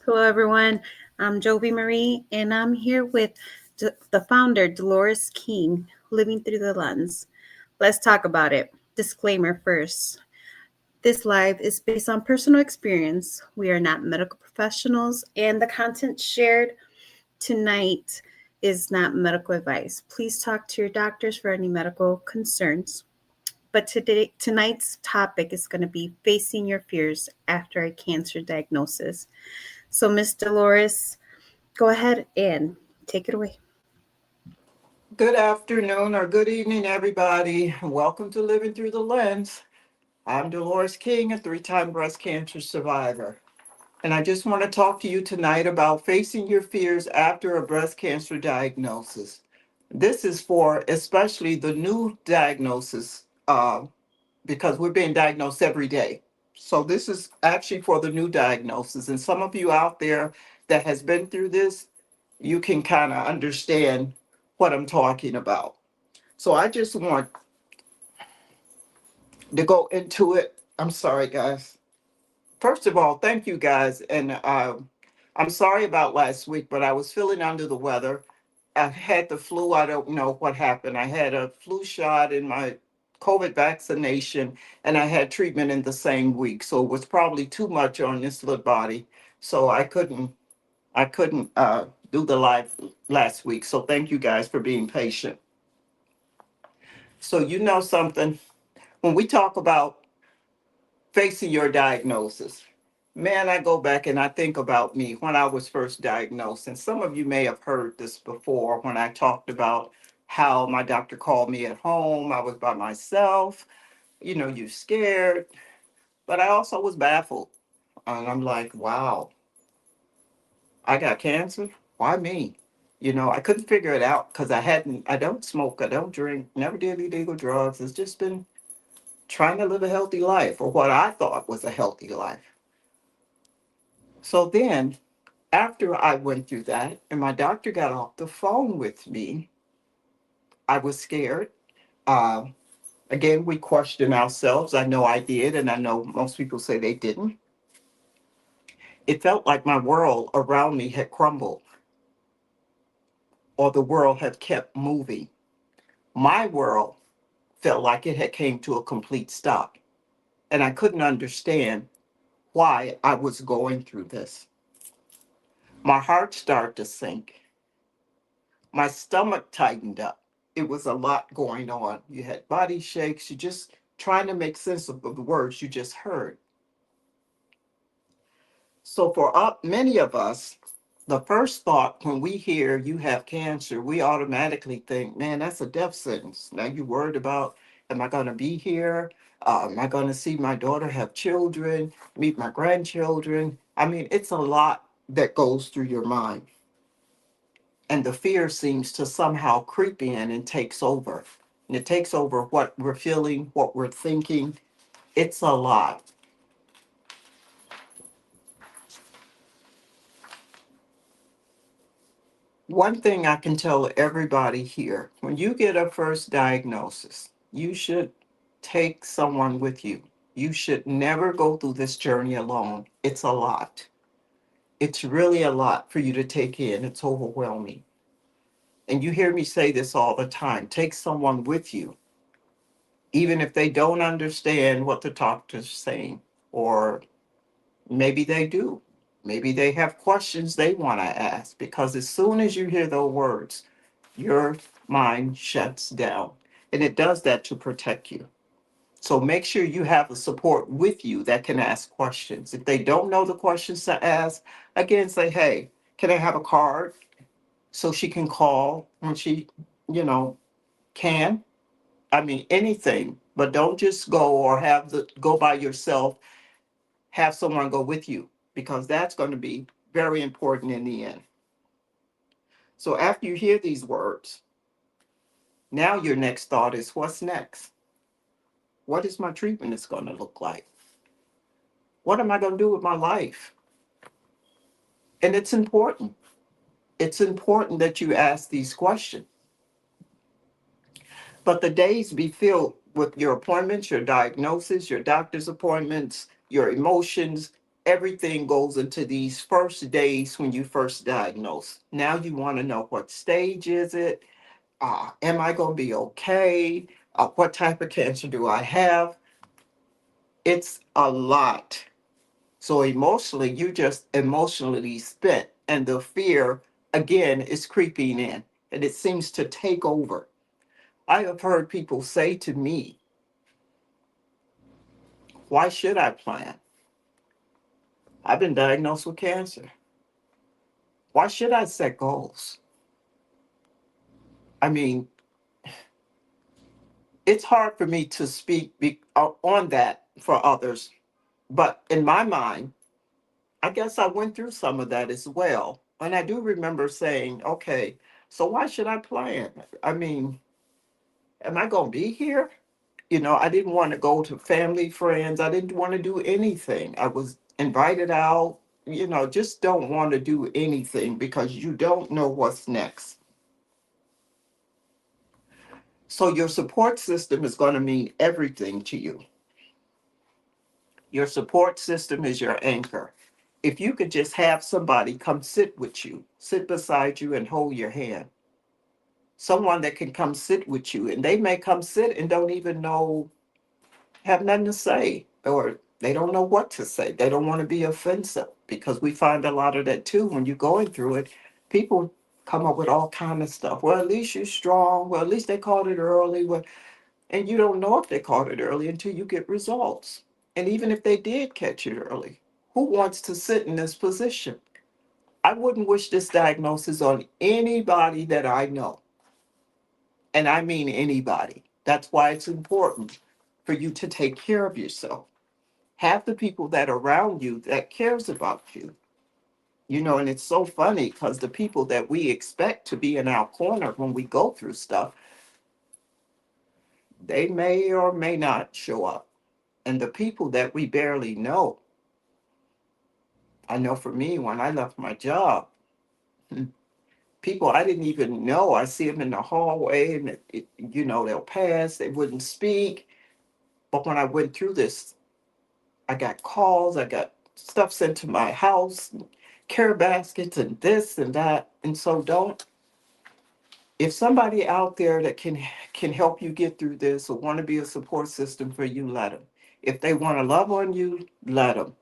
Hello, everyone. I'm Jovi Marie, and I'm here with the founder, Delores King, Living Through the Lens. Let's talk about it. Disclaimer first. This live is based on personal experience. We are not medical professionals, and the content shared tonight is not medical advice. Please talk to your doctors for any medical concerns. But tonight's topic is going to be facing your fears after a cancer diagnosis. So, Miss Dolores, go ahead and take it away. Good afternoon or good evening, everybody. Welcome to Living Through the Lens. I'm Delores King, a three-time breast cancer survivor. And I just want to talk to you tonight about facing your fears after a breast cancer diagnosis. This is for especially the new diagnosis because we're being diagnosed every day. So this is actually for the new diagnosis. And some of you out there that has been through this, you can kind of understand what I'm talking about. So I just want to go into it. I'm sorry, guys. First of all, thank you guys. And I'm sorry about last week, but I was feeling under the weather. I had the flu. I don't know what happened. I had a flu shot in my COVID vaccination, and I had treatment in the same week. So it was probably too much on this little body. So I couldn't do the live last week. So thank you guys for being patient. So you know something, when we talk about facing your diagnosis, man, I go back and I think about me when I was first diagnosed. And some of you may have heard this before when I talked about how my doctor called me at home. I was by myself, you scared, but I also was baffled. And I'm like, wow, I got cancer? Why me? I couldn't figure it out because I don't smoke, I don't drink, never did illegal drugs. It's just been trying to live a healthy life, or what I thought was a healthy life. So then, after I went through that and my doctor got off the phone with me, I was scared. Uh, Again, we question ourselves. I know I did, and I know most people say they didn't. It felt like my world around me had crumbled, or the world had kept moving. My world felt like it had came to a complete stop, and I couldn't understand why I was going through this. My heart started to sink. My stomach tightened up. It was a lot going on. You had body shakes. You just trying to make sense of the words you just heard. So for many of us, the first thought when we hear you have cancer, we automatically think, man, that's a death sentence. Now you're worried about, am I going to be here? Am I going to see my daughter have children, meet my grandchildren? I mean, it's a lot that goes through your mind. And the fear seems to somehow creep in and takes over. And it takes over what we're feeling, what we're thinking. It's a lot. One thing I can tell everybody here, when you get a first diagnosis, you should take someone with you. You should never go through this journey alone. It's a lot. It's really a lot for you to take in. It's overwhelming. And you hear me say this all the time, take someone with you, even if they don't understand what the doctor's saying, or maybe they do. Maybe they have questions they want to ask, because as soon as you hear those words, your mind shuts down. And it does that to protect you. So make sure you have the support with you that can ask questions. If they don't know the questions to ask, again, say, hey, can I have a card so she can call when she, you know, can? I mean, anything, but don't just go by yourself. Have someone go with you, because that's going to be very important in the end. So after you hear these words, now your next thought is, what's next? What is my treatment is going to look like? What am I going to do with my life? And it's important. It's important that you ask these questions. But the days be filled with your appointments, your diagnosis, your doctor's appointments, your emotions. everything goes into these first days when you first diagnose. Now you want to know, what stage is it? Am I going to be okay? What type of cancer do I have? It's a lot. So emotionally, you just emotionally spent, and the fear again is creeping in, and it seems to take over. I have heard people say to me, why should I plan? I've been diagnosed with cancer. Why should I set goals? I mean, it's hard for me to speak on that for others, but in my mind, I guess I went through some of that as well. And I do remember saying, okay, so why should I plan? I mean, am I going to be here? I didn't want to go to family, friends. I didn't want to do anything. I was invited out, just don't want to do anything because you don't know what's next. So your support system is going to mean everything to you. Your support system is your anchor. If you could just have somebody come sit with you, sit beside you and hold your hand, someone that can come sit with you, and they may come sit and don't even know, have nothing to say, or they don't know what to say. They don't want to be offensive, because we find a lot of that too when you're going through it. People come up with all kind of stuff. Well, at least you're strong. Well, at least they caught it early. Well, and you don't know if they caught it early until you get results. And even if they did catch it early, who wants to sit in this position? I wouldn't wish this diagnosis on anybody that I know. And I mean anybody. That's why it's important for you to take care of yourself. Have the people that are around you that cares about you. And it's so funny because the people that we expect to be in our corner when we go through stuff, they may or may not show up. And the people that we barely know, I know for me, when I left my job, people I didn't even know, I see them in the hallway, and they'll pass, they wouldn't speak. But when I went through this, I got calls, I got stuff sent to my house, care baskets and this and that. And so if somebody out there that can help you get through this or want to be a support system for you, let them. If they want to love on you, let them.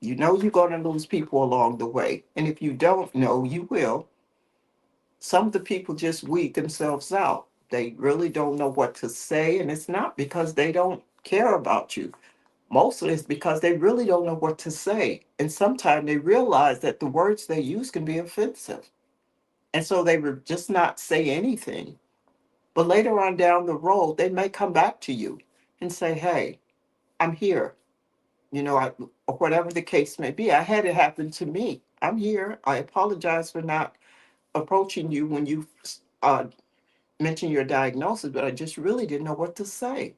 You're going to lose people along the way. And if you don't know, you will. Some of the people just weed themselves out. They really don't know what to say. And it's not because they don't care about you. Mostly it's because they really don't know what to say. And sometimes they realize that the words they use can be offensive. And so they would just not say anything. But later on down the road, they may come back to you and say, hey, I'm here. Or whatever the case may be. I had it happen to me. I'm here. I apologize for not approaching you when you uh, mentioned your diagnosis, but I just really didn't know what to say.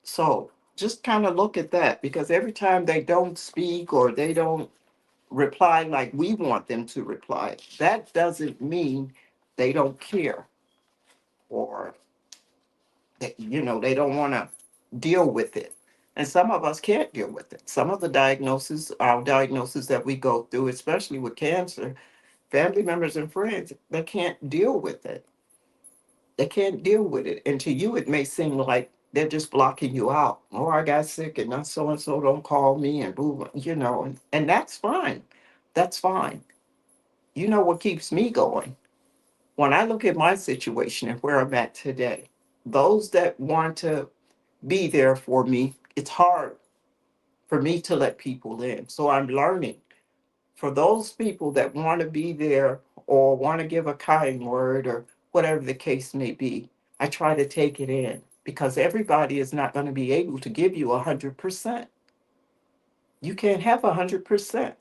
So just kind of look at that, because every time they don't speak or they don't reply like we want them to reply, that doesn't mean they don't care, or that, they don't want to deal with it. And some of us can't deal with it. Some of the our diagnoses that we go through, especially with cancer, family members and friends, they can't deal with it. They can't deal with it. And to you, it may seem like they're just blocking you out. Oh, I got sick and not so and so don't call me and boo, and that's fine. That's fine. You know what keeps me going? When I look at my situation and where I'm at today, those that want to be there for me, it's hard for me to let people in. So I'm learning. For those people that want to be there or want to give a kind word or whatever the case may be, I try to take it in, because everybody is not going to be able to give you 100%. You can't have 100%.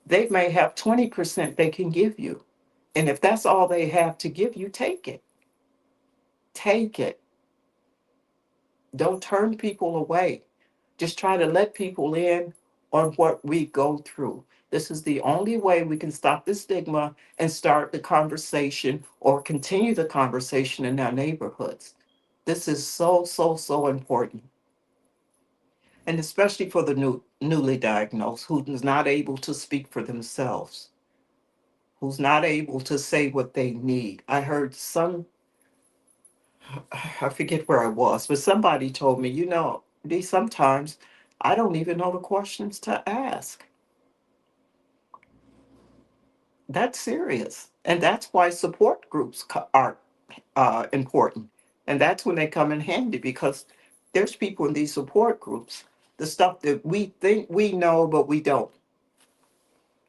They may have 20% they can give you. And if that's all they have to give you, take it. Take it. Don't turn people away. Just try to let people in on what we go through. This is the only way we can stop the stigma and start the conversation or continue the conversation in our neighborhoods. This is so, so, so important. And especially for the newly diagnosed who's not able to speak for themselves, who's not able to say what they need. I heard I forget where I was, but somebody told me, these sometimes I don't even know the questions to ask. That's serious. And that's why support groups are important. And that's when they come in handy because there's people in these support groups, the stuff that we think we know, but we don't.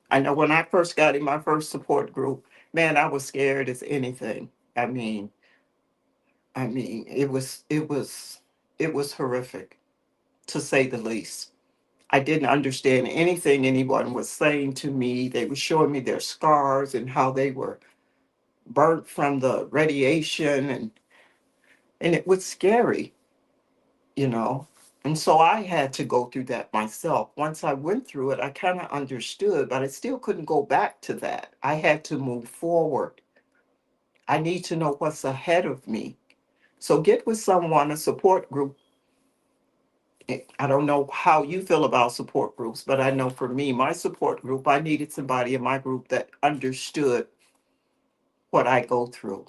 I know when I first got in my first support group, man, I was scared as anything. I mean, it was horrific to say the least. I didn't understand anything anyone was saying to me. They were showing me their scars and how they were burnt from the radiation and it was scary, you know. And so I had to go through that myself. Once I went through it, I kind of understood, but I still couldn't go back to that. I had to move forward. I need to know what's ahead of me. So get with someone, a support group. I don't know how you feel about support groups, but I know for me, my support group, I needed somebody in my group that understood what I go through.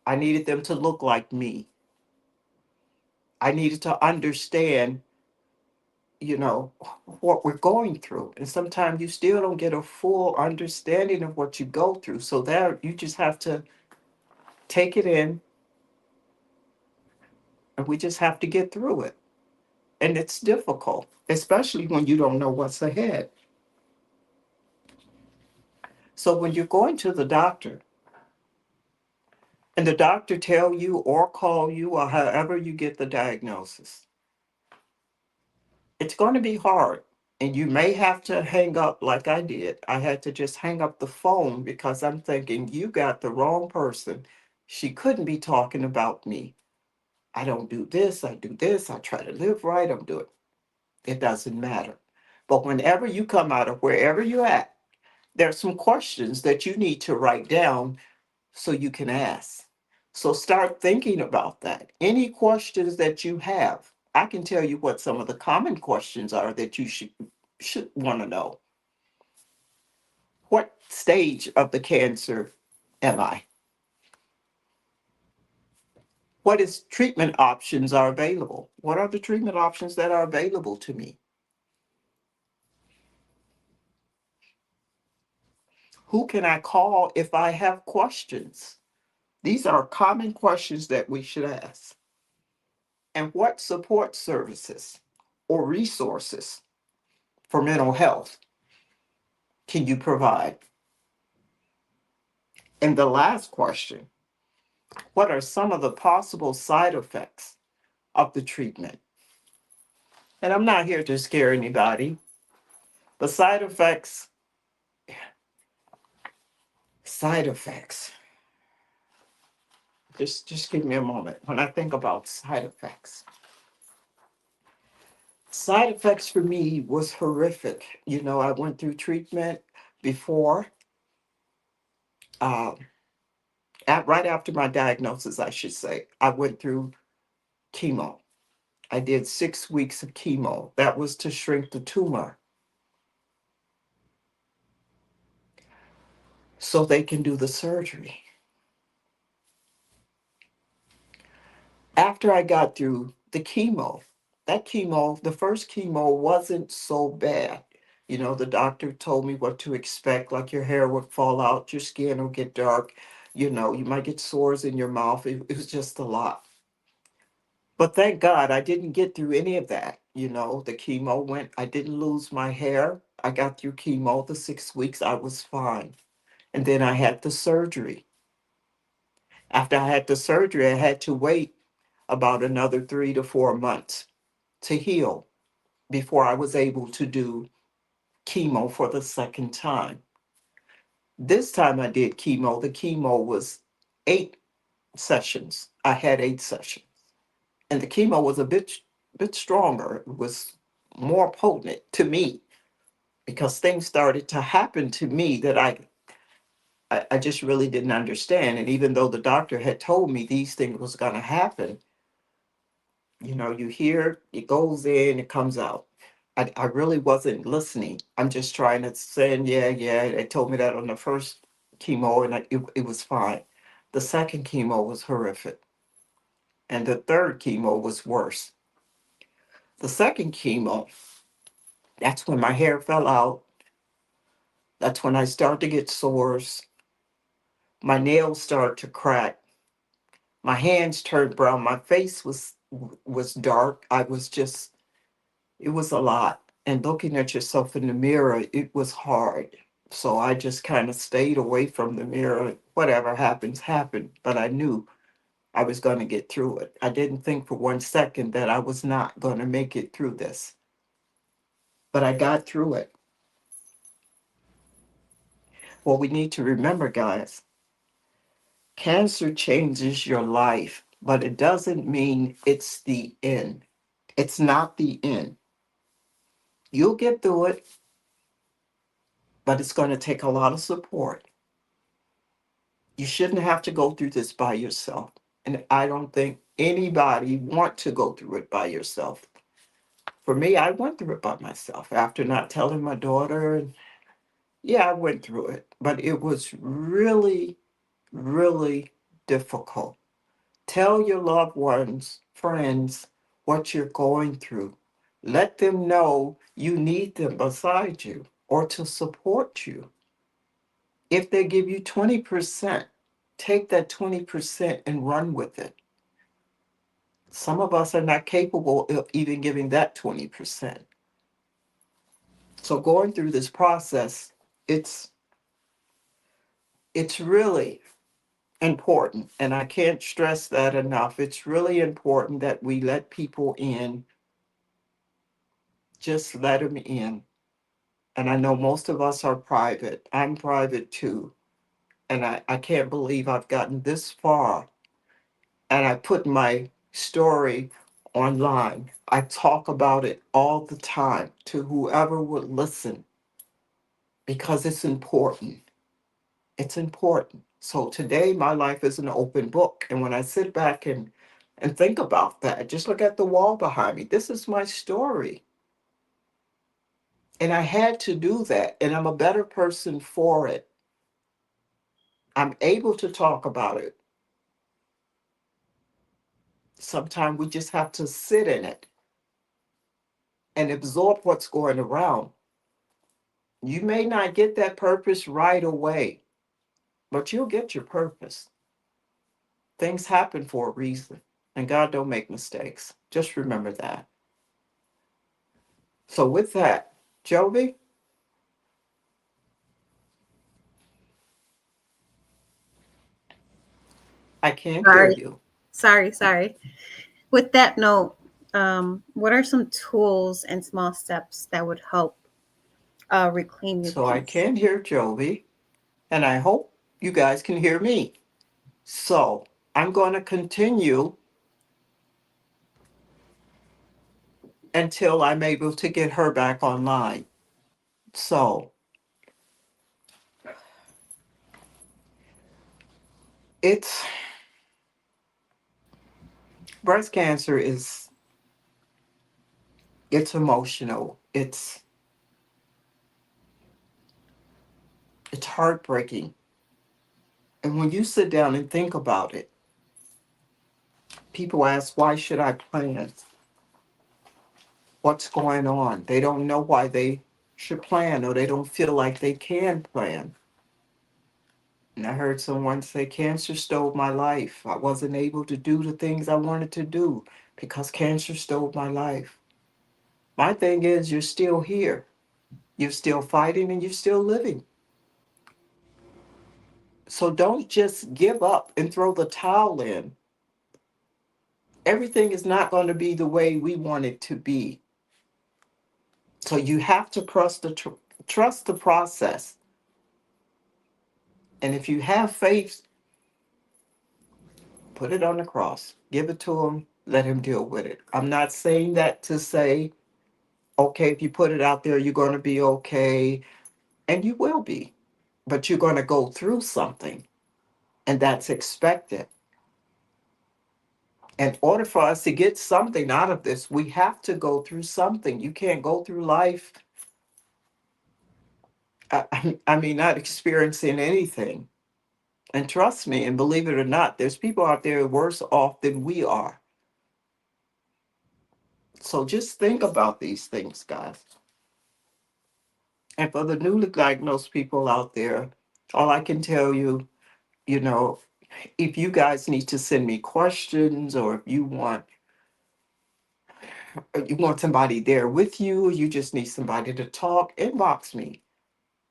I needed them to look like me. I needed to understand, you know, what we're going through. And sometimes you still don't get a full understanding of what you go through. So there you just have to take it in and we just have to get through it. And it's difficult, especially when you don't know what's ahead. So when you're going to the doctor and the doctor tell you or call you or however you get the diagnosis, it's going to be hard. And you may have to hang up like I did. I had to just hang up the phone because I'm thinking, you got the wrong person. She couldn't be talking about me. I don't do this, I do this, I try to live right, I'm doing it doesn't matter. But whenever you come out of wherever you're at, there's some questions that you need to write down so you can ask. So start thinking about that. Any questions that you have, I can tell you what some of the common questions are that you should want to know. What stage of the cancer am I? What is treatment options are available? What are the treatment options that are available to me? Who can I call if I have questions? These are common questions that we should ask. And what support services or resources for mental health can you provide? And the last question, what are some of the possible side effects of the treatment? And I'm not here to scare anybody. The side effects. Just give me a moment. When I think about side effects, side effects for me was horrific. I went through treatment before, um, right after my diagnosis, I should say. I went through chemo. I did 6 weeks of chemo. That was to shrink the tumor so they can do the surgery. After I got through the chemo, the first chemo wasn't so bad. The doctor told me what to expect, like your hair would fall out, your skin will get dark, you might get sores in your mouth. It was just a lot. But thank God I didn't get through any of that. The chemo went, I didn't lose my hair. I got through chemo, the 6 weeks, I was fine. And then I had the surgery. After I had the surgery, I had to wait about another 3 to 4 months to heal before I was able to do chemo for the second time. This time I did chemo. The chemo was 8 sessions. I had 8 sessions. And the chemo was a bit stronger. It was more potent to me because things started to happen to me that I just really didn't understand. And even though the doctor had told me these things was going to happen, You hear it goes in, it comes out. I really wasn't listening. I'm just trying to say, yeah, yeah. They told me that on the first chemo, and it was fine. The second chemo was horrific, and the third chemo was worse. The second chemo, that's when my hair fell out. That's when I started to get sores. My nails started to crack. My hands turned brown. My face was dark. I was just it was a lot. And looking at yourself in the mirror, it was hard. So I just kind of stayed away from the mirror. Whatever happens, happened. But I knew I was going to get through it. I didn't think for 1 second that I was not going to make it through this. But I got through it. What we need to remember, guys, cancer changes your life, but it doesn't mean it's the end. It's not the end. You'll get through it, but it's going to take a lot of support. You shouldn't have to go through this by yourself. And I don't think anybody want to go through it by yourself. For me, I went through it by myself after not telling my daughter. And yeah, I went through it, but it was really, really difficult. Tell your loved ones, friends, what you're going through. Let them know you need them beside you or to support you. If they give you 20%, take that 20% and run with it. Some of us are not capable of even giving that 20%. So going through this process, it's it's really important, and I can't stress that enough. It's really important that we let people in, just let them in. And I know most of us are private. I'm private too. And I can't believe I've gotten this far, and I put my story online. I talk about it all the time to whoever would listen because it's important. It's important. So today, my life is an open book. And when I sit back and think about that, just look at the wall behind me. This is my story. And I had to do that. And I'm a better person for it. I'm able to talk about it. Sometimes we just have to sit in it and absorb what's going around. You may not get that purpose right away, but you'll get your purpose. Things happen for a reason, and God don't make mistakes. Just remember that. So with that, Jovi, I can't hear Sorry, you. sorry. With that note, what are some tools and small steps that would help reclaim your So I peace? can't hear Jovi, and I hope you guys can hear me. So I'm going to continue until I'm able to get her back online. So it's breast cancer is it's emotional. It's heartbreaking. And when you sit down and think about it, people ask, why should I plan? What's going on? They don't know why they should plan, or they don't feel like they can plan. And I heard someone say, cancer stole my life. I wasn't able to do the things I wanted to do because cancer stole my life. My thing is, you're still here. You're still fighting and you're still living. So don't just give up and throw the towel in. Everything is not going to be the way we want it to be. So you have to trust the process. And if you have faith, put it on the cross. Give it to him. Let him deal with it. I'm not saying that to say, okay, if you put it out there, you're going to be okay. And you will be. But you're going to go through something. And that's expected. In order for us to get something out of this, we have to go through something. You can't go through life, I mean, not experiencing anything. And trust me, and believe it or not, there's people out there worse off than we are. So just think about these things, guys. And for the newly diagnosed people out there, all I can tell you, you know, if you guys need to send me questions, or if you want somebody there with you, or you just need somebody to talk, inbox me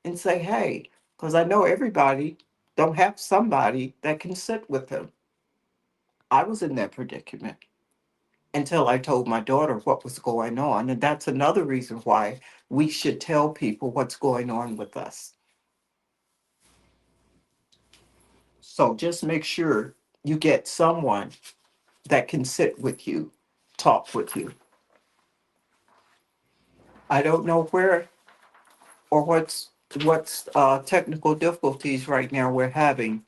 and say, hey, because I know everybody don't have somebody that can sit with them. I was in that predicament until I told my daughter what was going on. And that's another reason why we should tell people what's going on with us. So just make sure you get someone that can sit with you, talk with you. I don't know where or what's technical difficulties right now we're having,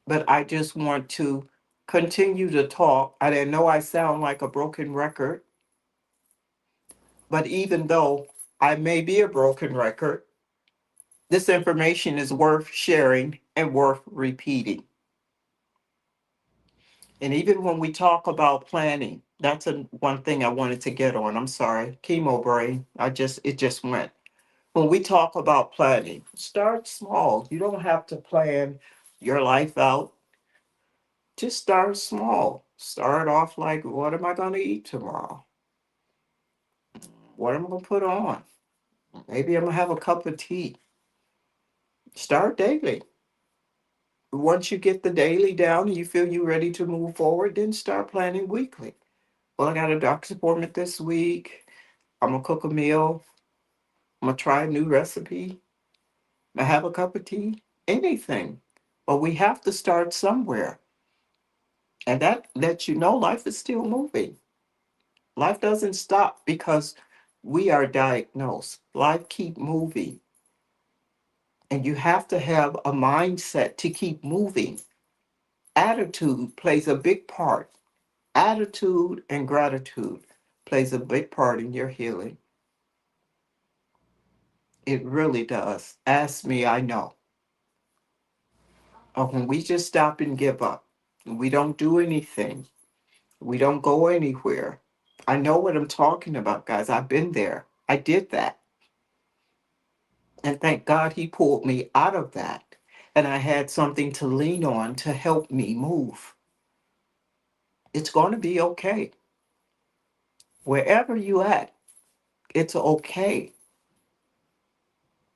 but I just want to continue to talk. I know I sound like a broken record, but even though I may be a broken record, this information is worth sharing and worth repeating. And even when we talk about planning, that's one thing I wanted to get on. I'm sorry, chemo brain. It just went. When we talk about planning, start small. You don't have to plan your life out. Just start small. Start off like, what am I going to eat tomorrow? What am I going to put on? Maybe I'm going to have a cup of tea. Start daily. Once you get the daily down and you feel you're ready to move forward, then start planning weekly. Well, I got a doctor's appointment this week. I'm going to cook a meal. I'm going to try a new recipe. I have a cup of tea. Anything. But we have to start somewhere. And that lets you know life is still moving. Life doesn't stop because we are diagnosed. Life keep moving. And you have to have a mindset to keep moving. Attitude plays a big part. Attitude and gratitude plays a big part in your healing. It really does. Ask me, I know. Or when we just stop and give up, we don't do anything, we don't go anywhere. I know what I'm talking about, guys. I've been there. I did that. And thank God he pulled me out of that. And I had something to lean on to help me move. It's going to be okay. Wherever you at, it's okay.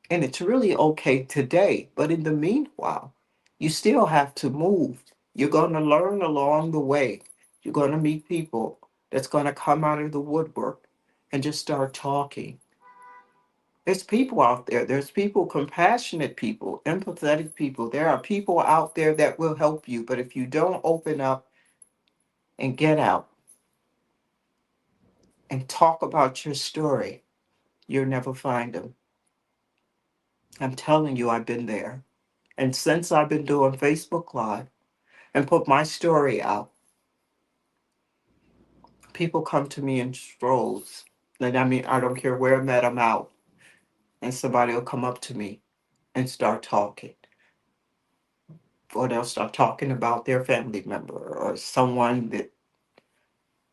And it's really okay today. But in the meanwhile, you still have to move. You're going to learn along the way. You're going to meet people that's going to come out of the woodwork and just start talking. There's people out there. There's people, compassionate people, empathetic people. There are people out there that will help you. But if you don't open up and get out and talk about your story, you'll never find them. I'm telling you, I've been there. And since I've been doing Facebook Live and put my story out, people come to me in strolls. And I mean, I don't care where I'm at, I'm out. And somebody will come up to me and start talking. Or they'll start talking about their family member or someone that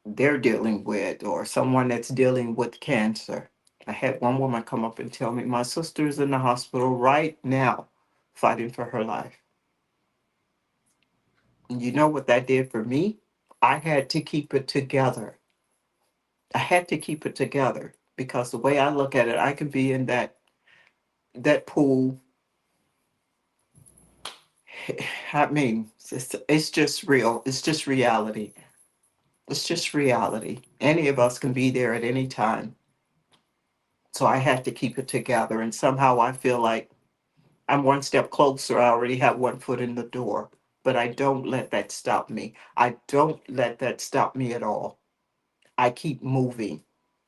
they're dealing with or someone that's dealing with cancer. I had one woman come up and tell me, my sister's in the hospital right now fighting for her life. And you know what that did for me? I had to keep it together. I had to keep it together because the way I look at it, I could be in that pool. I mean, it's just real. It's just reality. It's just reality. Any of us can be there at any time. So I had to keep it together. And somehow I feel like I'm one step closer. I already have one foot in the door. But I don't let that stop me. I don't let that stop me at all. I keep moving.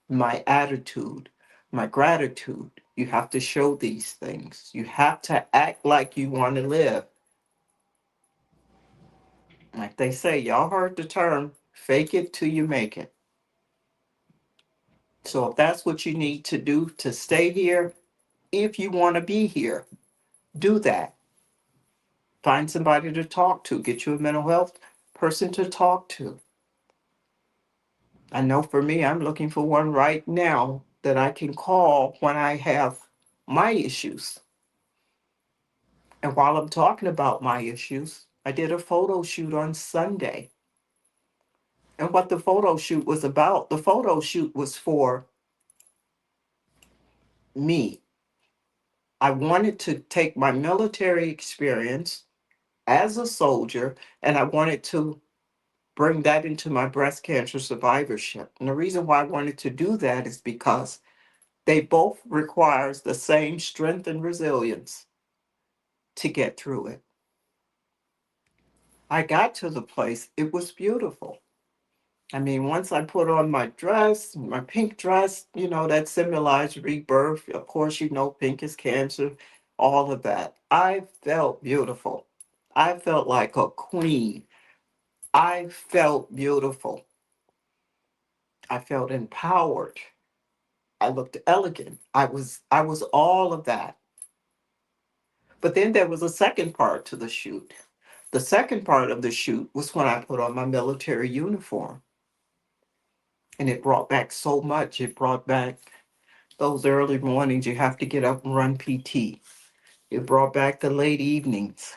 My attitude, my gratitude. You have to show these things. You have to act like you want to live. Like they say, y'all heard the term, fake it till you make it. So if that's what you need to do to stay here, if you want to be here, do that. Find somebody to talk to, get you a mental health person to talk to. I know for me, I'm looking for one right now that I can call when I have my issues. And while I'm talking about my issues, I did a photo shoot on Sunday. And what the photo shoot was about, the photo shoot was for me. I wanted to take my military experience as a soldier and I wanted to bring that into my breast cancer survivorship. And the reason why I wanted to do that is because they both requires the same strength and resilience to get through it. I got to the place, it was beautiful. I mean, once I put on my dress, my pink dress, that symbolized rebirth. Of course, pink is cancer, all of that. I felt beautiful. I felt like a queen. I felt beautiful. I felt empowered. I looked elegant. I was all of that. But then there was a second part to the shoot. The second part of the shoot was when I put on my military uniform. And it brought back so much. It brought back those early mornings you have to get up and run PT. It brought back the late evenings.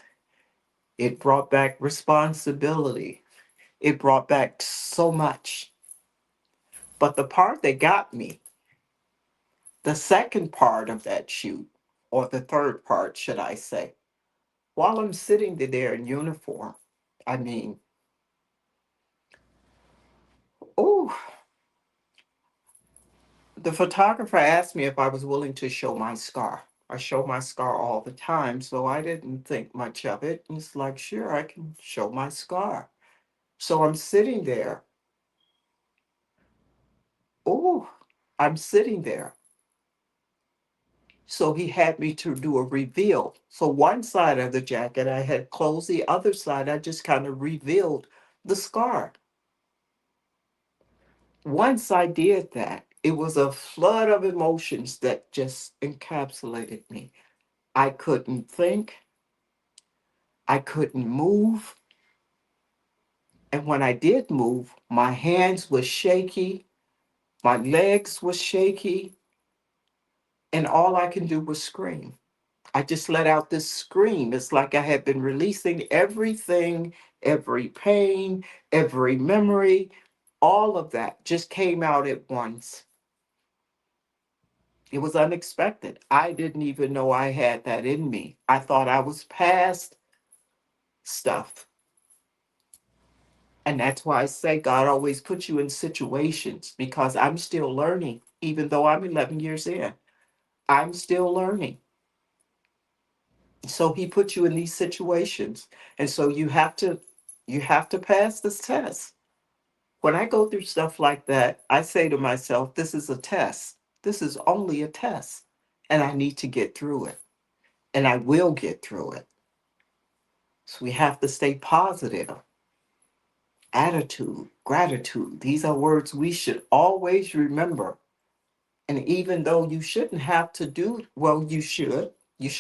It brought back responsibility. It brought back so much. But the part that got me, the second part of that shoot, or the third part, should I say, while I'm sitting there in uniform, I mean, oh, the photographer asked me if I was willing to show my scar. I show my scar all the time, so I didn't think much of it. It's like, sure, I can show my scar. So I'm sitting there. Oh, I'm sitting there. So he had me to do a reveal. So one side of the jacket I had closed, the other side I just kind of revealed the scar. Once I did that, it was a flood of emotions that just encapsulated me. I couldn't think, I couldn't move. And when I did move, my hands were shaky, my legs were shaky, and all I can do was scream. I just let out this scream. It's like I had been releasing everything, every pain, every memory, all of that just came out at once. It was unexpected. I didn't even know I had that in me. I thought I was past stuff. And that's why I say God always puts you in situations because I'm still learning, even though I'm 11 years in. I'm still learning. So he puts you in these situations. And so you have to pass this test. When I go through stuff like that, I say to myself, this is a test. This is only a test. And I need to get through it. And I will get through it. So we have to stay positive. Attitude, gratitude. These are words we should always remember. And even though you shouldn't have to do, well, you should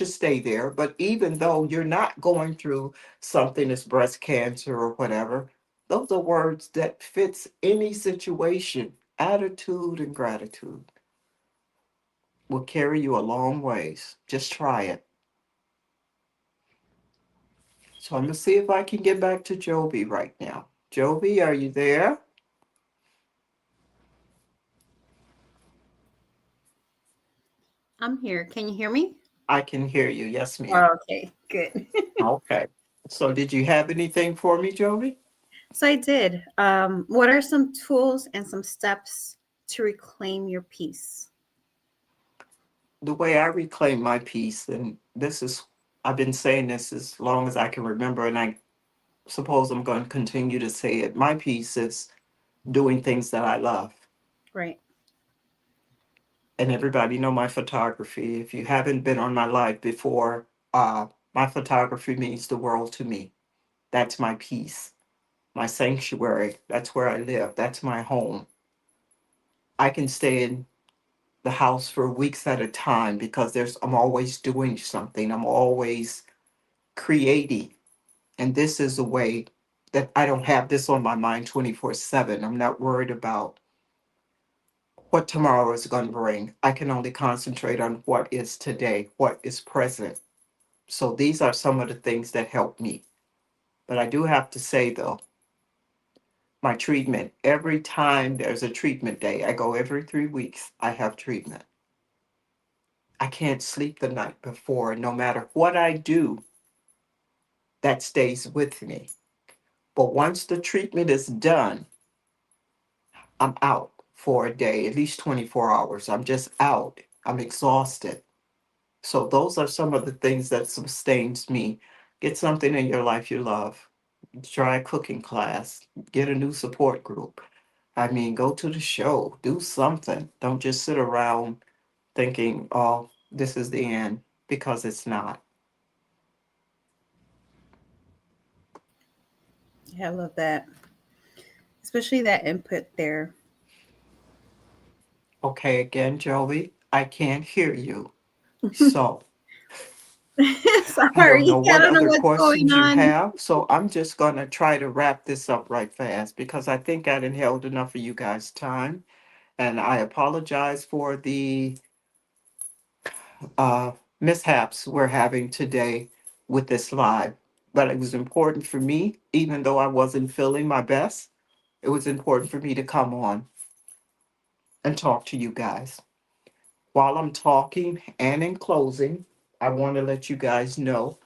stay there. But even though you're not going through something as breast cancer or whatever, those are words that fits any situation. Attitude and gratitude will carry you a long ways. Just try it. So I'm gonna see if I can get back to Joby right now. Joby, are you there? I'm here. Can you hear me? I can hear you. Yes, ma'am. Oh, okay, good. Okay. So did you have anything for me, Joby? So I did. What are some tools and some steps to reclaim your peace? The way I reclaim my peace, and I've been saying this as long as I can remember, and I suppose I'm going to continue to say it. My peace is doing things that I love. Right. And everybody know my photography. If you haven't been on my live before, my photography means the world to me. That's my peace. my sanctuary. That's where I live. That's my home. I can stay in the house for weeks at a time because I'm always doing something. I'm always creating. And this is a way that I don't have this on my mind 24/7. I'm not worried about what tomorrow is going to bring. I can only concentrate on what is today, what is present. So these are some of the things that help me. But I do have to say, though, my treatment, every time there's a treatment day, I go every 3 weeks, I have treatment. I can't sleep the night before. No matter what I do, that stays with me. But once the treatment is done, I'm out for a day, at least 24 hours. I'm just out. I'm exhausted. So those are some of the things that sustains me. Get something in your life you love. Try a cooking class. Get a new support group. I mean, go to the show. Do something. Don't just sit around thinking, oh, this is the end, because it's not. Yeah, I love that, especially that input there. Okay, again, Joey, I can't hear you. So I don't Sorry, know I what don't know other what's going questions you on. have. So I'm just going to try to wrap this up right fast because I think I didn't held enough of you guys' time. And I apologize for the uh, mishaps we're having today with this live. But it was important for me, even though I wasn't feeling my best, it was important for me to come on and talk to you guys. While I'm talking and in closing, I want to let you guys know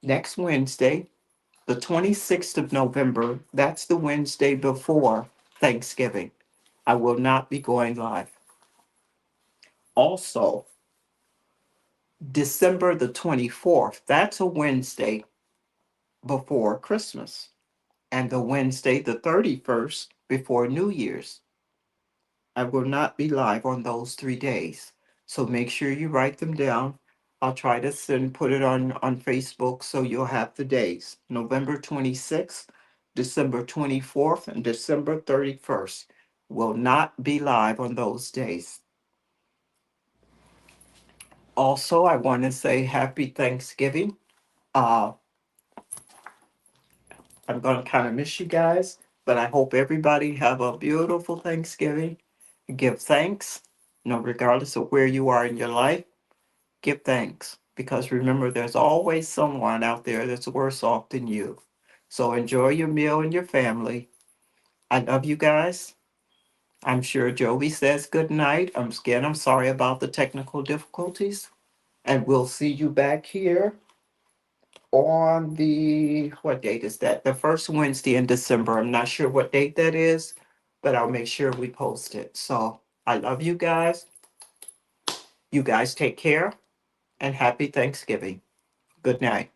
next Wednesday, the 26th of November, that's the Wednesday before Thanksgiving, I will not be going live. Also, December the 24th, that's a Wednesday before Christmas, and the Wednesday the 31st before New Year's. I will not be live on those 3 days. So make sure you write them down. I'll try to put it on Facebook so you'll have the days. November 26th, December 24th, and December 31st will not be live on those days. Also, I want to say happy Thanksgiving. Uh, I'm going to kind of miss you guys, but I hope everybody have a beautiful Thanksgiving. Give thanks, regardless of where you are in your life. Give thanks because remember, there's always someone out there that's worse off than you. So enjoy your meal and your family. I love you guys. I'm sure Joey says good night. I'm sorry about the technical difficulties. And we'll see you back here on what date is that? The first Wednesday in December. I'm not sure what date that is, but I'll make sure we post it. So I love you guys. You guys take care and happy Thanksgiving. Good night.